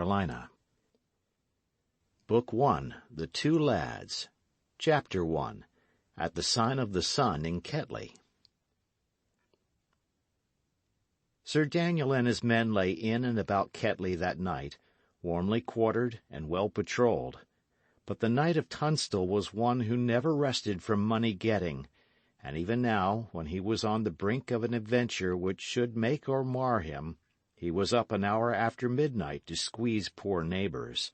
Carolina. Book 1, The Two Lads. Chapter 1, At the Sign of the Sun in Ketley. Sir Daniel and his men lay in and about Ketley that night, warmly quartered and well patrolled. But the knight of Tunstall was one who never rested from money-getting, and even now, when he was on the brink of an adventure which should make or mar him, he was up an hour after midnight to squeeze poor neighbors.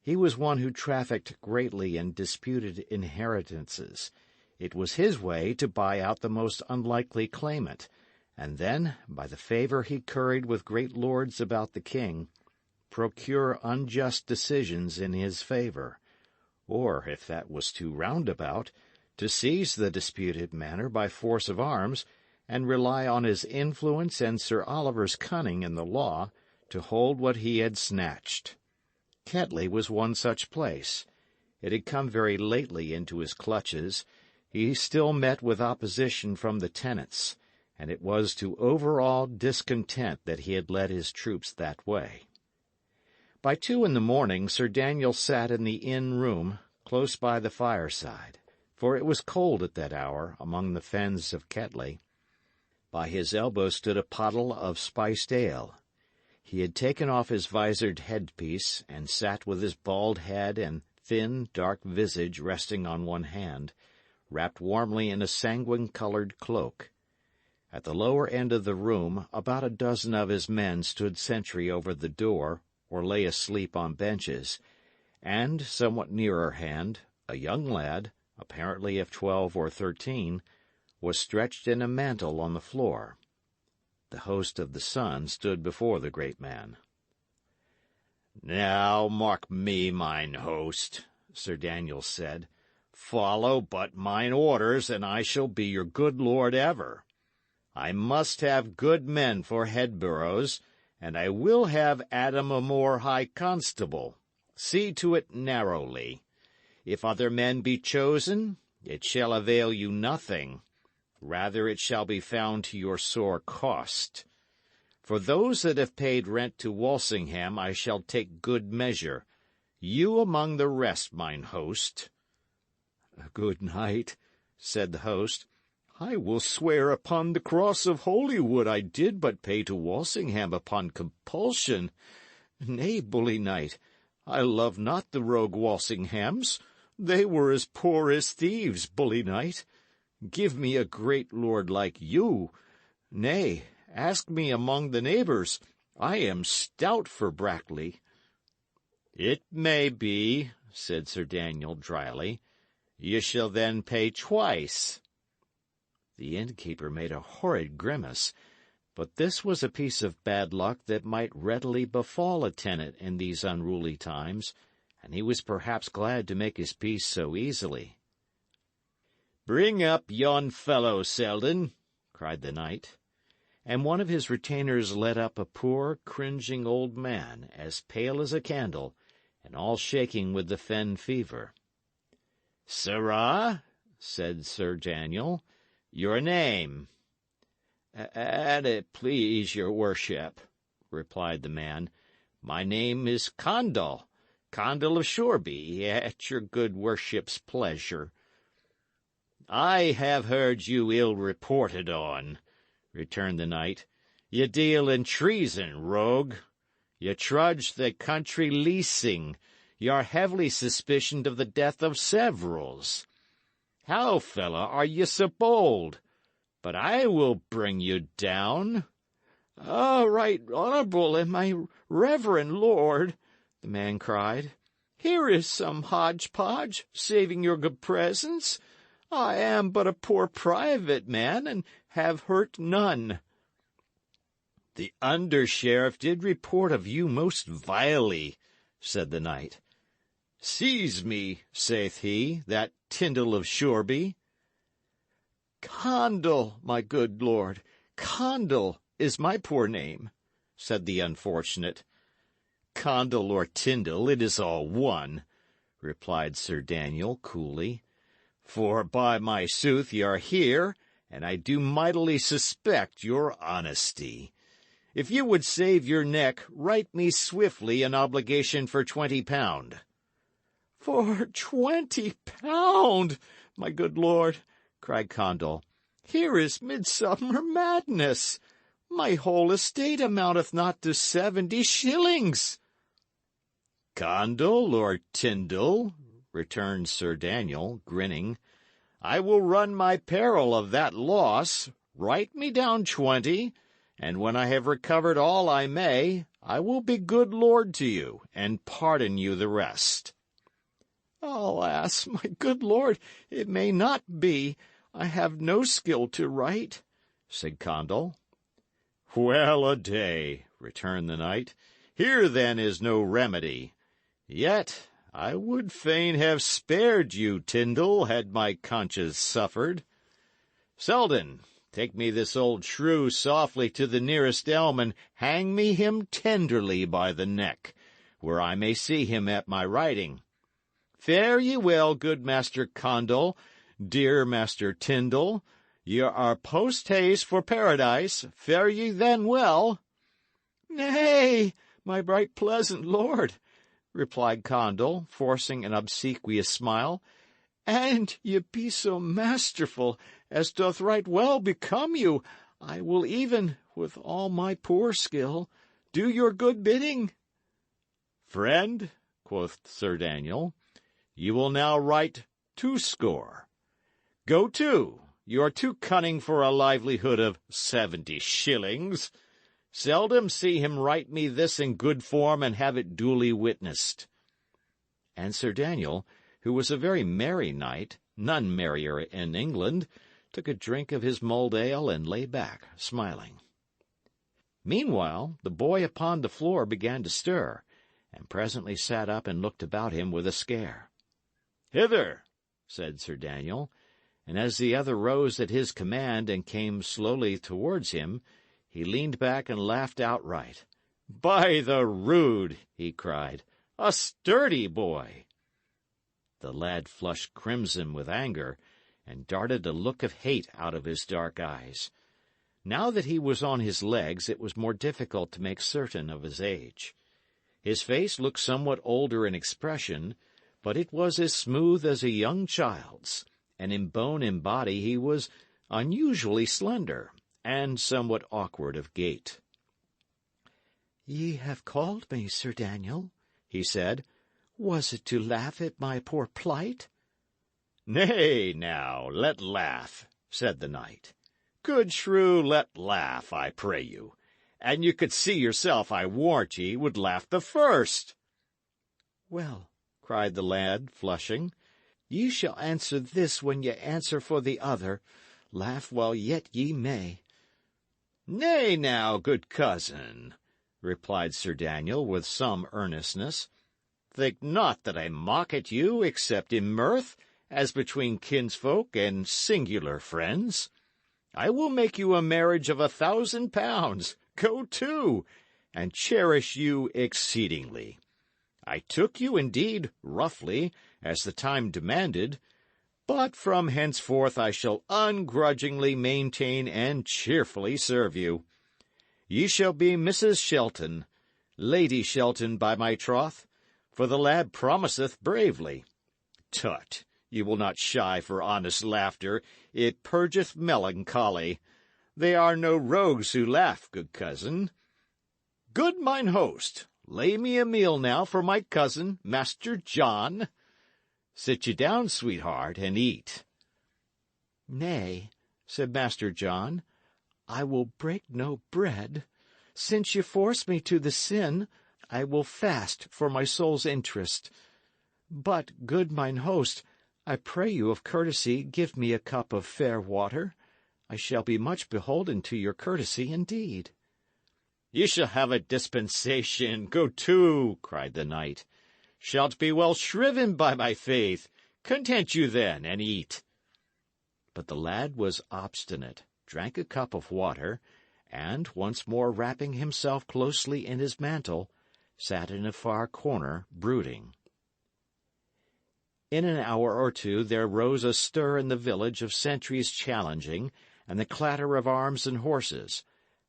He was one who trafficked greatly in disputed inheritances. It was his way to buy out the most unlikely claimant, and then, by the favor he curried with great lords about the king, procure unjust decisions in his favor, or, if that was too roundabout, to seize the disputed manor by force of arms, and rely on his influence and Sir Oliver's cunning in the law to hold what he had snatched. Ketley was one such place. It had come very lately into his clutches. He still met with opposition from the tenants, and it was to overawed discontent that he had led his troops that way. By 2 a.m, Sir Daniel sat in the inn-room, close by the fireside, for it was cold at that hour among the fens of Ketley. By his elbow stood a pottle of spiced ale. He had taken off his visored headpiece, and sat with his bald head and thin, dark visage resting on one hand, wrapped warmly in a sanguine-colored cloak. At the lower end of the room about a dozen of his men stood sentry over the door, or lay asleep on benches, and, somewhat nearer hand, a young lad, apparently of 12 or 13, was stretched in a mantle on the floor. The host of the Sun stood before the great man. "Now mark me, mine host," Sir Daniel said. "Follow but mine orders, and I shall be your good lord ever. I must have good men for headboroughs, and I will have Adam O'More high constable. See to it narrowly. If other men be chosen, it shall avail you nothing. Rather it shall be found to your sore cost. For those that have paid rent to Walsingham I shall take good measure, you among the rest, mine host." "Good night," said the host. "I will swear upon the cross of Holywood I did but pay to Walsingham upon compulsion. Nay, bully knight, I love not the rogue Walsinghams. They were as poor as thieves, bully knight. Give me a great lord like you. Nay, ask me among the neighbours. I am stout for Brackley." "It may be," said Sir Daniel dryly. "You shall then pay twice." The innkeeper made a horrid grimace, but this was a piece of bad luck that might readily befall a tenant in these unruly times, and he was perhaps glad to make his peace so easily. "Bring up yon fellow, Selden," cried the knight. And one of his retainers led up a poor, cringing old man, as pale as a candle, and all shaking with the fen fever. "Sirrah," said Sir Daniel, "your name?" "An it please your worship," replied the man, "my name is Condall of Shoreby, at your good worship's pleasure." "I have heard you ill reported on," returned the knight. "Ye deal in treason, rogue. Ye trudge the country leasing. Ye are heavily suspicioned of the death of severals. How, fellow, are ye so bold? But I will bring you down." "Right honourable and my reverend lord," the man cried, "here is some hodgepodge, saving your good presence. I am but a poor private man, and have hurt none." "The under-sheriff did report of you most vilely," said the knight. "Seize me," saith he, "that Tyndal of Shoreby." "Condall, my good lord, Condall is my poor name," said the unfortunate. "Condall or Tyndal, it is all one," replied Sir Daniel coolly. "For by my sooth ye are here, and I do mightily suspect your honesty. If you would save your neck, write me swiftly an obligation for £20. For £20, my good lord, cried Condall. Here is midsummer madness. My whole estate amounteth not to 70 shillings. Condall or Tyndall, returned Sir Daniel, grinning, I will run my peril of that loss. Write me down 20, and when I have recovered all I may, I will be good lord to you, and pardon you the rest. Alas, my good lord, it may not be. I have no skill to write, said Condall. Well a day, returned the knight. Here then is no remedy. Yet I would fain have spared you, Tyndall, had my conscience suffered. Selden, take me this old shrew softly to the nearest elm, and hang me him tenderly by the neck, where I may see him at my writing. Fare ye well, good Master Condall, dear Master Tyndall. Ye are post haste for paradise. Fare ye then well. Nay, my right pleasant lord, replied Condall, forcing an obsequious smile, and ye be so masterful as doth right well become you. I will even, with all my poor skill, do your good bidding. Friend, quoth Sir Daniel, you will now write 20. Go to, you are too cunning for a livelihood of 70 shillings. Seldom see him write me this in good form, and have it duly witnessed. And Sir Daniel, who was a very merry knight, none merrier in England, took a drink of his mulled ale, and lay back, smiling. Meanwhile, the boy upon the floor began to stir, and presently sat up and looked about him with a scare. Hither, said Sir Daniel, and as the other rose at his command and came slowly towards him, he leaned back and laughed outright. By the rood, he cried, a sturdy boy. The lad flushed crimson with anger, and darted a look of hate out of his dark eyes. Now that he was on his legs, it was more difficult to make certain of his age. His face looked somewhat older in expression, but it was as smooth as a young child's, and in bone and body he was unusually slender, and somewhat awkward of gait. Ye have called me, Sir Daniel, he said. Was it to laugh at my poor plight? Nay, now, let laugh, said the knight. Good shrew, let laugh, I pray you. And you could see yourself, I warrant ye, would laugh the first. Well, cried the lad, flushing, ye shall answer this when ye answer for the other. Laugh while yet ye may. Nay, now, good cousin, replied Sir Daniel with some earnestness. Think not that I mock at you, except in mirth, as between kinsfolk and singular friends. I will make you a marriage of £1,000. Go to, and cherish you exceedingly. I took you, indeed, roughly, as the time demanded, but from henceforth I shall ungrudgingly maintain and cheerfully serve you. Ye shall be Mrs. Shelton, Lady Shelton by my troth, for the lad promiseth bravely. Tut, ye will not shy for honest laughter, it purgeth melancholy. They are no rogues who laugh, good cousin. Good mine host, lay me a meal now for my cousin, Master John. Sit ye down, sweetheart, and eat. Nay, said Master John, I will break no bread. Since ye force me to the sin, I will fast for my soul's interest. But, good mine host, I pray you of courtesy give me a cup of fair water. I shall be much beholden to your courtesy indeed. Ye shall have a dispensation, go to, cried the knight. Shalt be well shriven by my faith. Content you then, and eat. But the lad was obstinate, drank a cup of water, and, once more wrapping himself closely in his mantle, sat in a far corner, brooding. In an hour or two there rose a stir in the village of sentries challenging, and the clatter of arms and horses,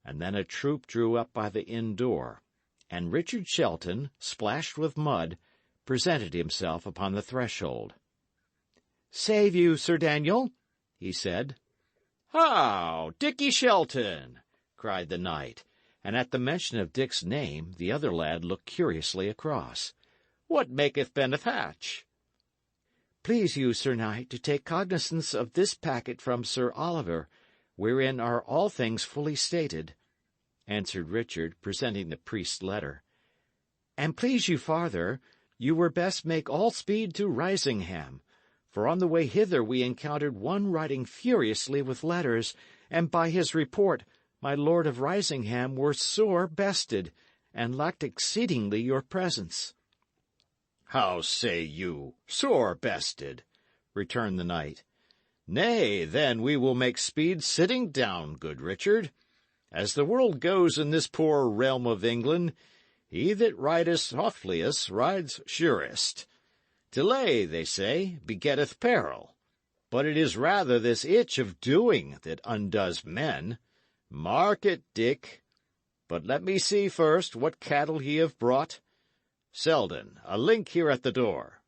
and then a troop drew up by the inn door, and Richard Shelton, splashed with mud, presented himself upon the threshold. "Save you, Sir Daniel," he said. "How, Dickie Shelton!" cried the knight, and at the mention of Dick's name the other lad looked curiously across. "What maketh Bennet Hatch?" "Please you, Sir Knight, to take cognizance of this packet from Sir Oliver, wherein are all things fully stated," answered Richard, presenting the priest's letter. "And please you farther, you were best make all speed to Risingham, for on the way hither we encountered one riding furiously with letters, and by his report my lord of Risingham were sore bested, and lacked exceedingly your presence." "How say you, sore bested?" returned the knight. "Nay, then we will make speed sitting down, good Richard. As the world goes in this poor realm of England, he that rideth softliest rides surest. Delay, they say, begetteth peril. But it is rather this itch of doing that undoes men. Mark it, Dick. But let me see first what cattle ye have brought. Selden, a link here at the door."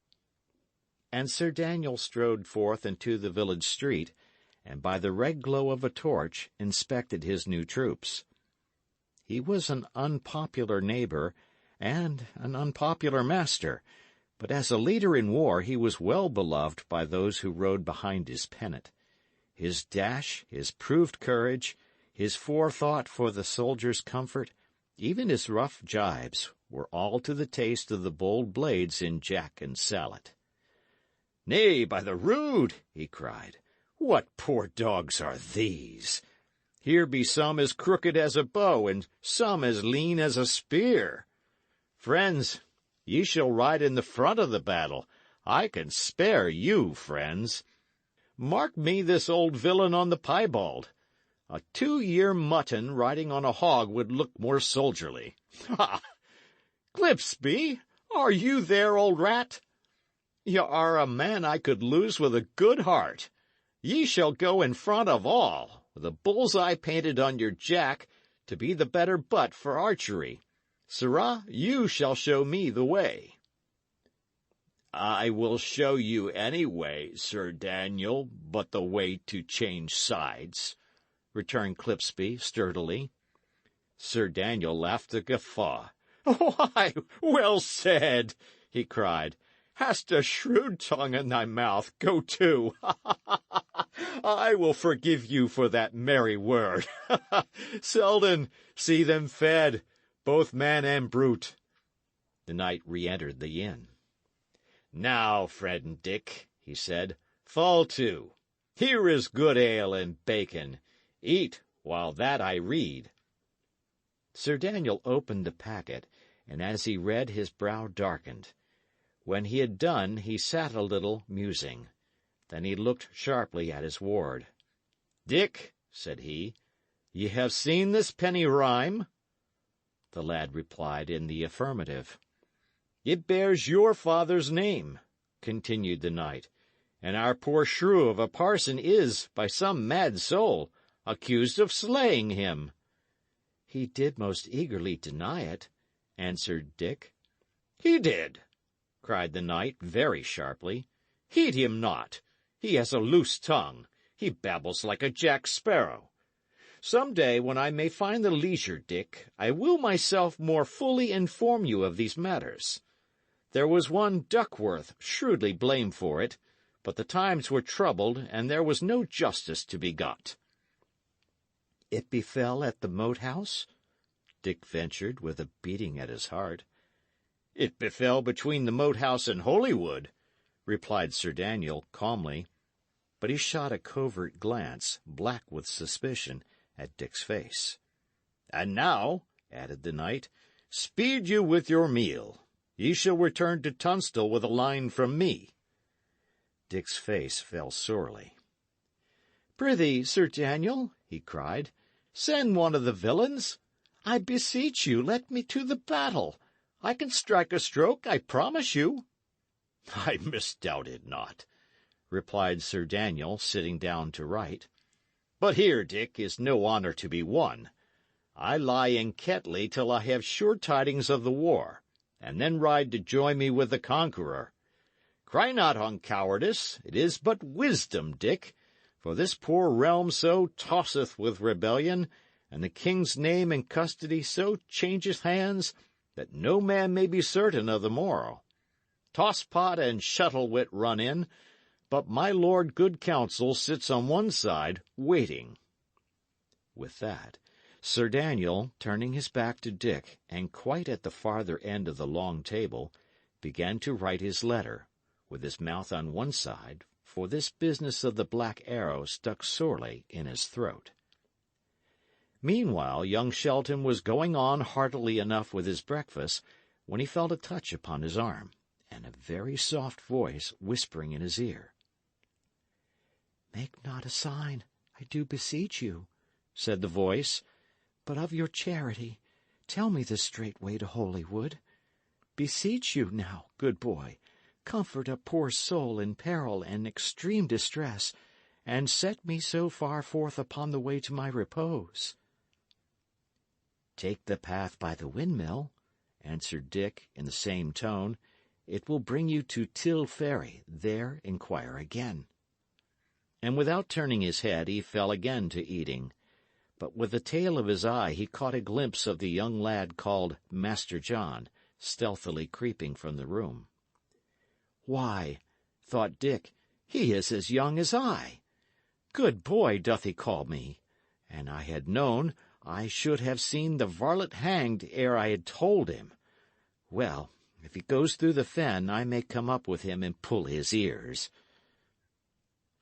And Sir Daniel strode forth into the village street, and by the red glow of a torch inspected his new troops. He was an unpopular neighbour and an unpopular master, but as a leader in war he was well beloved by those who rode behind his pennant. His dash, his proved courage, his forethought for the soldier's comfort, even his rough jibes, were all to the taste of the bold blades in Jack and Sallet. "Nay, by the rood!" he cried, "what poor dogs are these? Here be some as crooked as a bow, and some as lean as a spear. Friends, ye shall ride in the front of the battle. I can spare you, friends. Mark me this old villain on the piebald. A 2-year mutton riding on a hog would look more soldierly. Ha! Clipsby, are you there, old rat? Ye are a man I could lose with a good heart. Ye shall go in front of all, with a bull's-eye painted on your jack, to be the better butt for archery. Sirrah, you shall show me the way." "I will show you any way, Sir Daniel, but the way to change sides," returned Clipsby, sturdily. Sir Daniel laughed a guffaw. "Why, well said!" he cried. "Hast a shrewd tongue in thy mouth, go to. I will forgive you for that merry word. Selden, see them fed, both man and brute." The knight re-entered the inn. "Now, friend Dick," he said, "fall to. Here is good ale and bacon. Eat while that I read." Sir Daniel opened the packet, and as he read his brow darkened. When he had done, he sat a little, musing. Then he looked sharply at his ward. "Dick," said he, "ye have seen this penny rhyme?" The lad replied in the affirmative. "It bears your father's name," continued the knight, "and our poor shrew of a parson is, by some mad soul, accused of slaying him." "He did most eagerly deny it," answered Dick. "He did!" cried the knight very sharply. "Heed him not. He has a loose tongue. He babbles like a jack sparrow. Some day, when I may find the leisure, Dick, I will myself more fully inform you of these matters. There was one Duckworth shrewdly blamed for it, but the times were troubled, and there was no justice to be got." "It befell at the Moat House?" Dick ventured, with a beating at his heart. "It befell between the Moat House and Holywood," replied Sir Daniel, calmly. But he shot a covert glance, black with suspicion, at Dick's face. "And now," added the knight, "speed you with your meal. Ye shall return to Tunstall with a line from me." Dick's face fell sorely. "Prithee, Sir Daniel," he cried, "send one of the villains. I beseech you, let me to the battle. I can strike a stroke, I promise you." "I misdoubt it not," replied Sir Daniel, sitting down to write. "But here, Dick, is no honour to be won. I lie in Ketley till I have sure tidings of the war, and then ride to join me with the conqueror. Cry not on cowardice, it is but wisdom, Dick, for this poor realm so tosseth with rebellion, and the king's name and custody so changeth hands, that no man may be certain of the morrow. Tosspot and Shuttlewit run in, but my lord good counsel sits on one side, waiting. With that, Sir Daniel, turning his back to Dick, and quite at the farther end of the long table, began to write his letter, with his mouth on one side, for this business of the Black Arrow stuck sorely in his throat. Meanwhile, young Shelton was going on heartily enough with his breakfast, when he felt a touch upon his arm, and a very soft voice whispering in his ear. "Make not a sign, I do beseech you," said the voice, "but of your charity tell me the straight way to Holywood. Beseech you now, good boy, comfort a poor soul in peril and extreme distress, and set me so far forth upon the way to my repose." "Take the path by the windmill," answered Dick in the same tone. "It will bring you to Till Ferry. There inquire again." And without turning his head, he fell again to eating. But with the tail of his eye he caught a glimpse of the young lad called Master John, stealthily creeping from the room. "Why," thought Dick, "he is as young as I. Good boy doth he call me, and I had known I should have seen the varlet hanged ere I had told him. Well, if he goes through the fen, I may come up with him and pull his ears."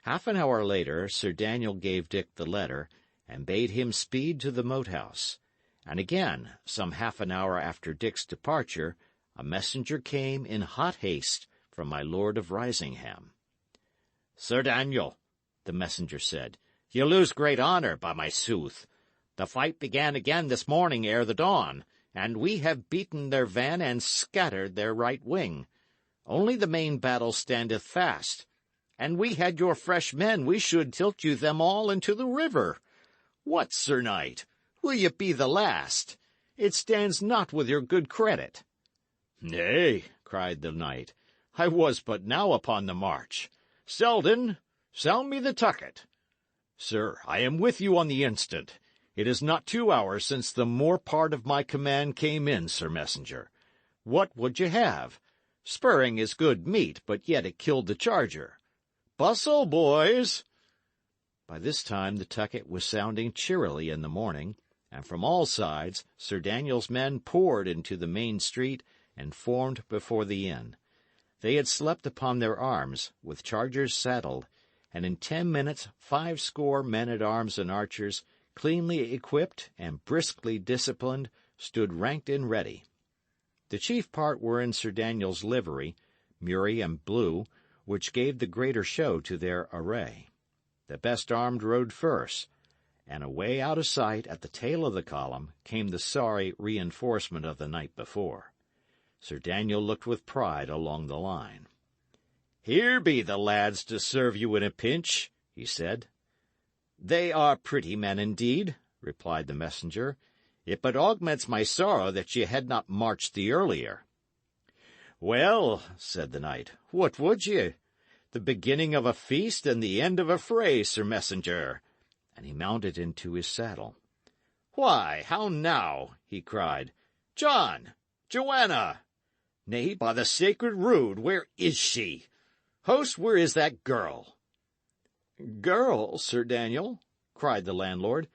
Half an hour later, Sir Daniel gave Dick the letter, and bade him speed to the moat-house. And again, some half an hour after Dick's departure, a messenger came in hot haste from my lord of Risingham. "Sir Daniel," the messenger said, "ye lose great honour, by my sooth. The fight began again this morning ere the dawn, and we have beaten their van and scattered their right wing. Only the main battle standeth fast. And we had your fresh men, we should tilt you them all into the river. What, sir knight, will ye be the last? It stands not with your good credit." "Nay," cried the knight, "I was but now upon the march. Selden, sound me the tucket. Sir, I am with you on the instant. It is not 2 hours since the more part of my command came in, sir messenger. What would ye have? Spurring is good meat, but yet it killed the charger. Bustle, boys!" By this time the tucket was sounding cheerily in the morning, and from all sides Sir Daniel's men poured into the main street and formed before the inn. They had slept upon their arms, with chargers saddled, and in 10 minutes 50 men-at-arms and archers, cleanly equipped and briskly disciplined, stood ranked and ready. The chief part were in Sir Daniel's livery, murrey and blue, which gave the greater show to their array. The best armed rode first, and away out of sight at the tail of the column came the sorry reinforcement of the night before. Sir Daniel looked with pride along the line. "Here be the lads to serve you in a pinch," he said. "They are pretty men indeed," replied the messenger. "It but augments my sorrow that ye had not marched the earlier." "Well," said the knight, "what would ye? The beginning of a feast and the end of a fray, sir messenger." And he mounted into his saddle. "Why, how now?" he cried. "John! Joanna! Nay, by the sacred rood, where is she? Host, where is that girl?" "Girl, Sir Daniel?" cried the landlord.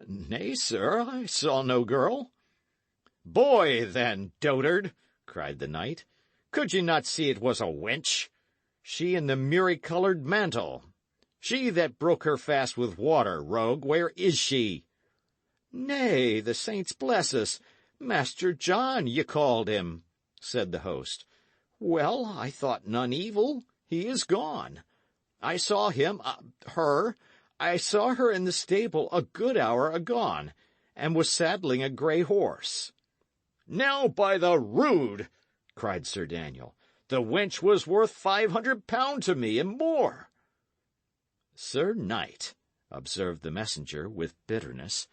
"Nay, sir, I saw no girl." "Boy, then, dotard!" cried the knight. "Could ye not see it was a wench? She in the murrey-coloured mantle. She that broke her fast with water, rogue, where is she?" "Nay, the saints bless us! Master John, ye called him," said the host. "Well, I thought none evil. He is gone. I saw I saw her in the stable a good hour agone, and was saddling a grey horse." "Now, by the rood!" cried Sir Daniel, "the wench was worth £500 to me, and more." "Sir knight," observed the messenger with bitterness,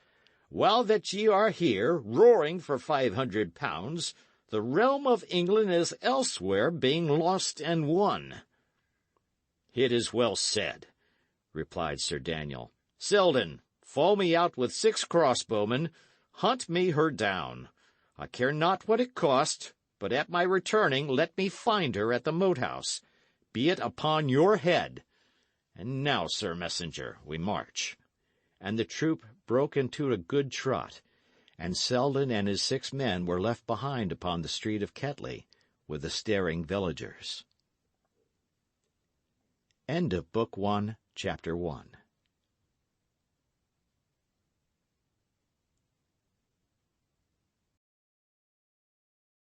While that ye are here, roaring for £500, the realm of England is elsewhere being lost and won. It is well said, replied Sir Daniel. Selden, fall me out with 6 crossbowmen, hunt me her down. I care not what it cost, but at my returning let me find her at the moat house, be it upon your head. And now, sir messenger, we march. And the troop broke into a good trot, and Selden and his 6 men were left behind upon the street of Ketley, with the staring villagers. End of Book 1, Chapter 1.